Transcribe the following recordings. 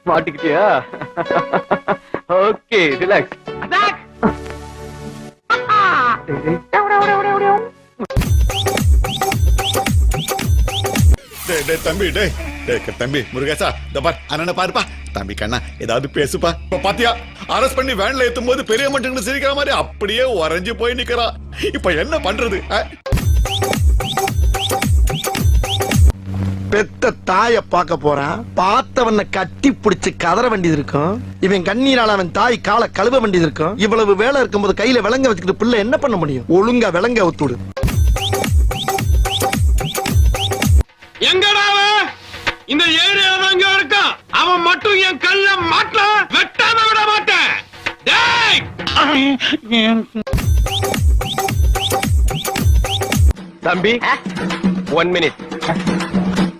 மாட்டிக்கிட்டியா? Okay, relax. தம்பி தம்பி முருகேசா, இந்த பார் அண்ணனை பாருப்பா. தம்பி கண்ணா, ஏதாவது பேசுப்பா. இப்ப பாத்தியா, அரெஸ்ட் பண்ணி வேன்ல ஏத்தும் போது பெரிய மனுஷங்க சிரிக்கிற மாதிரி அப்படியே உறைஞ்சு போய் நிக்கிறான். இப்ப என்ன பண்றது? பெத்த தாய பார்க்க போறான். பார்த்தவன கட்டி பிடிச்சு கதற வேண்டியது இருக்கும். இவன் கண்ணீரால அவன் தாய் காலை கழுவ வேண்டியது இருக்கும். இவ்வளவு வேலை இருக்கும்போது கையில விலங்க வச்சுக்கிட்டு பிள்ளை என்ன பண்ண முடியும்? ஒழுங்கா விலங்க ஒத்துடு. எங்கடா இந்த ஏரியால எங்க இருக்கான்? அவன் மட்டும் என் கல்ல மாட்ட வெட்டாம விட மாட்டேன். தம்பி, 1 minute.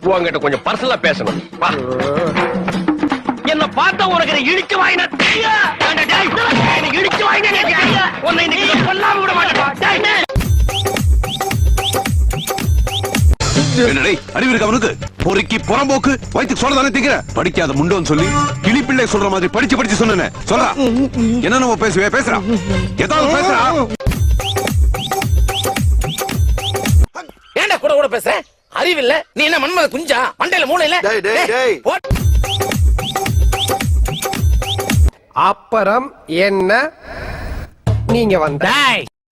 உங்ககிட்ட கொஞ்சம் பர்சனலா பேசணும். என்ன பார்த்தா உனக்கு இடிச்சு வாங்கின இடிச்சு வாங்கின உன்னை இன்னைக்கு கொல்லாம விட மாட்டேன். அறிவு இருக்கு அவனுக்கு? பொறுக்கி புறம்போக்கு வயிற்று சொல்லதானே திங்கிற? படிக்காத முண்டோன்னு சொல்லி கிளிப்பிள்ளை சொல்ற மாதிரி படிச்சு படிச்சு சொன்ன சொல்றா. என்ன நம்ம பேசுறா? ஏதாவது பேசுறா? ஏன்டா கூட கூட பேசுற? அறிவில்ல? நீ என்ன மன்மத குஞ்சா? மண்டையில மூளை இல்ல? அப்புறம் என்ன நீங்க வந்த?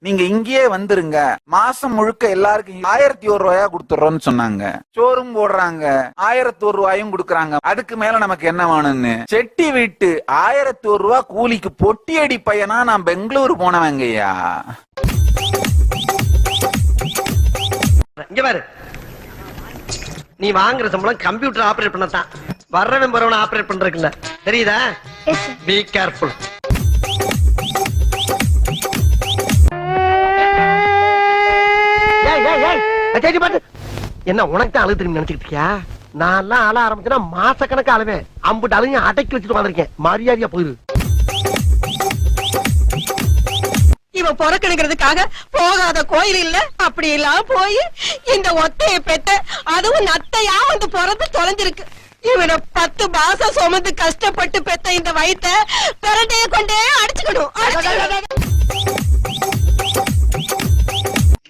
நீங்க இங்கேயே வந்துருங்க. மாசம் முழுக்க எல்லாருக்கும் 1001 ரூபாயா கொடுத்துறோம்னு சொன்னாங்க. சோறும் போடுறாங்க, 1001 ரூபாயும் கொடுக்கறாங்க. அதுக்கு மேல நமக்கு என்ன வேணும்னு செட்டி விட்டு 1001 ரூபா கூலிக்கு பொட்டி அடி பையனா நான் பெங்களூர் போனவங்கய்யா. இங்க பாரு, நீ வாங்குற சம்பளம் கம்ப்யூட்டர் ஆபரேட் பண்ணத்தான். வர்றவன் வரவன ஆபரேட் பண்றதுக்கு இல்ல, தெரியுதா? Be careful. என்ன உனக்கு தான் அழுது திரும்பி நினைச்சுக்கிட்டு இருக்கியா? நான் எல்லாம் அழ ஆரம்பிச்சா மாச கணக்கு அழுவேன். அம்புட்டு அழுங்க அடக்கி வச்சுட்டு வந்திருக்கேன். மரியாதையா போயிரு. இவன் புறக்கணிக்கிறதுக்காக போகாத கோயில் இல்ல. அப்படி எல்லாம் போய் இந்த ஒத்தைய பெத்த, அதுவும் நத்தையா வந்து பிறந்து தொலைஞ்சிருக்கு. இவனை 10 மாசம் சுமந்து கஷ்டப்பட்டு பெத்த இந்த வயித்தை பிறண்டைய கொண்டே அடிச்சுக்கணும்.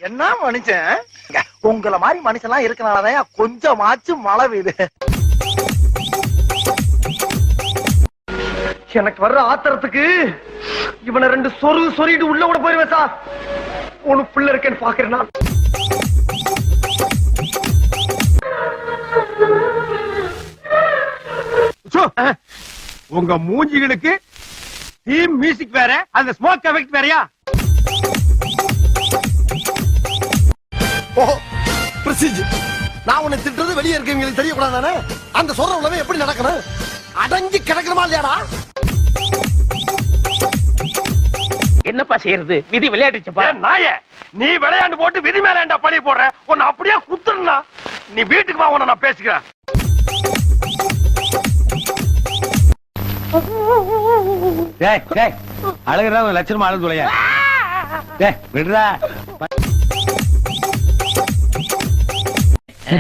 என்ன மனுஷன்? உங்கள மாதிரி மனுஷன்லாம் இருக்கனாலதான் கொஞ்சமாச்சும் மழை பெய்யுது. எனக்கு வர்ற ஆத்திரத்துக்கு இவனை 2 சொறிட்டு உள்ள கூட போயிருவேன் சார். உனக்கு பிள்ளை இருக்கேன்னு பாக்குறேன் நான். உங்க மூஞ்சிகளுக்கு தீம் மியூசிக் வேற, அந்த ஸ்மோக் எஃபெக்ட் வேறயா? நான் உன்னை திட்டுறது வெளியே இருக்கவங்களுக்கு தெரியக்கூடாதானே? அந்த சொல்ற உலகம் எப்படி நடக்கணும்? அடங்கி கிடக்கணுமா இல்லையாடா? என்னப்பா செய்யறது? விதி விளையாடுச்சுப்பா. நாய, நீ விளையாண்டு போட்டு விதி மேல ஏன்டா பழி போடுற? உன்னை அப்படியே குத்துறா. நீ வீட்டுக்கு வா, உன்னை நான் பேசிக்கிறேன். அழகுறா லட்சணமா அழுது தொலையா விடுறா.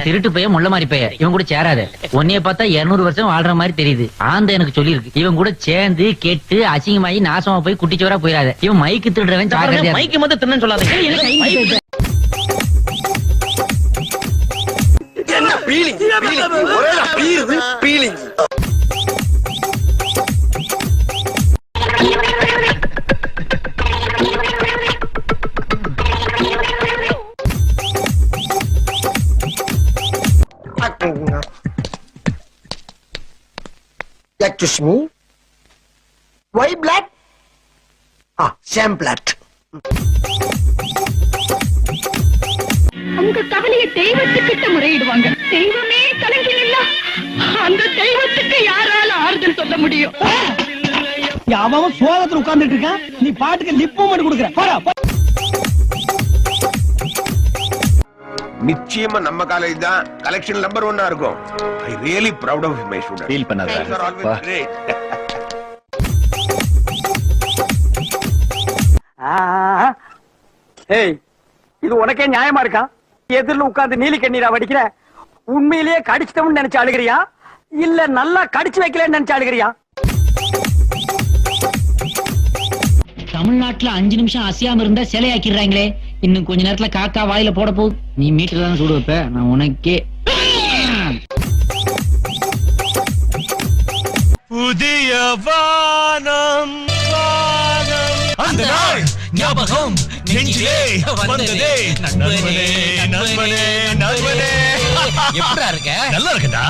திருட்டு பைய முள்ள மாதிரி பைய, இவன் கூட சேராத. உன்னைய பார்த்தா 200 வருஷம் வாழ்ற மாதிரி தெரியுது. ஆந்த எனக்கு சொல்லி இருக்கு. இவன் கூட சேர்ந்து கெட்டு அசிங்கமாயி நாசமா போய் குட்டிச்சோரா போயிடாத. இவன் மைக்கு திருடுறவன். மைக்கு மட்டும் தின்னு சொல்லாத. என்ன feeling? Feeling. Excuse me. Why black? Sam black. உங்க கவலையை தெய்வத்துக்கிட்ட முறையிடுவாங்க. தெய்வமே கலங்கி நின்னா அந்த தெய்வத்துக்கு யாரால ஆறுதல் சொல்ல முடியும்? அவன் சோகத்துல உட்கார்ந்துட்டு இருக்கான். நீ பாட்டுக்கு லிப்பு மட்டும் கொடுக்குற. நிச்சயமா நம்ம காலேஜ் தான் கலெக்ஷன் நம்பர் 1 இருக்கும். I really proud of my student. Feel பண்ணாத. ஏய், இது உனக்கே நியாயமா இருக்கா? எதிரில உட்கார்ந்து நீலி கண்ணீரா வடிக்கிற? உண்மையிலேயே கடிச்சிட்டோம்னு நினைச்சு அழுகிறியா? இல்ல நல்லா கடிச்சு வைக்கலன்னு நினைச்சாளுகிறியா? தமிழ்நாட்டுல 5 நிமிஷம் அசையாம இருந்தா சிலையாக்கிடுறாங்களே. இன்னும் கொஞ்ச நேரத்துல காக்கா வாயில போட போகுது. நீ மீட்டர் தான் சூடு வைப்ப, நான் உனக்கே. புதிய வானம் அந்த நாள் ஞாபகம் நெஞ்சிலே வந்ததே. நண்பனே நண்பனே நண்பனே, எப்படா இருக்க? நல்லா இருக்கடா.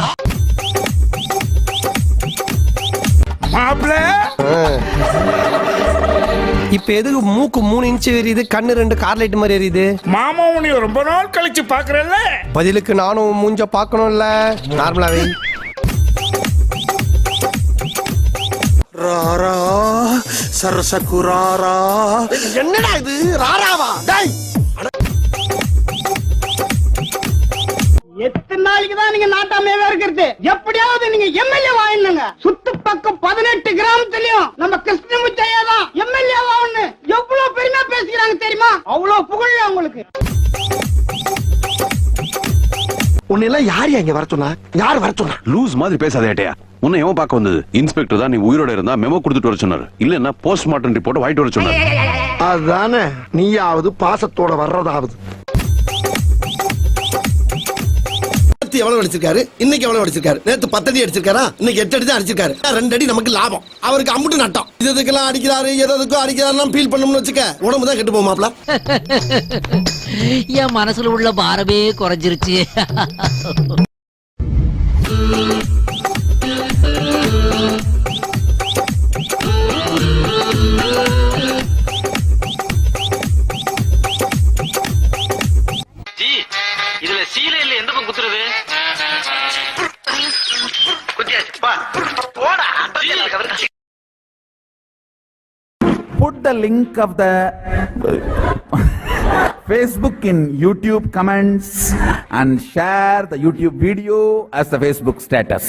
இப்ப எதுக்கு மூக்கு 3 இன்ச் எரியுது, கண்ணு 2 கார்லைட் மாதிரி எரியுது? மாமா உன்னை ரொம்ப நாள் கழிச்சு பாக்குறல்ல. பதிலுக்கு நானும் மூஞ்ச பாக்கணும்ல, நார்மலாவே. ராரா சரசகுராரா. என்னடா இது ராராவா? டேய் எத்தனை நாளைக்கு தான் நீங்க நாட்டாமையாவே இருக்கிறது? எப்படியாவது நீங்க எம்எல்ஏ வாங்கினுங்க. சுத்து பக்கம் 18 கிராமத்துலயும் நம்ம கிருஷ்ணமுத்தையா தான் எம்எல்ஏ வாங்கன்னு எவ்வளவு பெருமையா பேசிக்கிறாங்க தெரியுமா? அவ்வளவு புகழ் உங்களுக்கு. உன்னெல்லாம் யார் இங்க வர சொன்னா? யார் வர சொன்னா? லூஸ் மாதிரி பேசாத ஏட்டையா. உன்னை எவன் பார்க்க வந்தது? இன்ஸ்பெக்டர் தான். நீ உயிரோட இருந்தா மெமோ கொடுத்துட்டு வர சொன்னாரு. இல்லன்னா போஸ்ட்மார்ட்டம் ரிப்போர்ட் வாங்கிட்டு வர சொன்னாரு. அதானே, நீயாவது பாசத்தோட வர்றதாவது. எவ்வளவு அடிச்சிருக்காரு, இன்னைக்கு எவ்வளவு அடிச்சிருக்காரு? நேத்து 10 அடி அடிச்சிருக்காரா, இன்னைக்கு 8 அடி தான் அடிச்சிருக்காரு. 2 அடி நமக்கு லாபம், அவருக்கு அம்புட்டு நட்டம். இதுக்கெல்லாம் அடிக்கிறாரு, எதுக்கும் அடிக்கிறாரு ஃபீல் பண்ணணும்னு வச்சுக்க, உடம்பு தான் கெட்டு போமாப்ல. என் மனசுல உள்ள பாரமே குறைஞ்சிருச்சு. இதுல சீலையில எந்த பக்கம் குத்துறது? Put the link of the Facebook in YouTube comments and share the YouTube video as the Facebook status.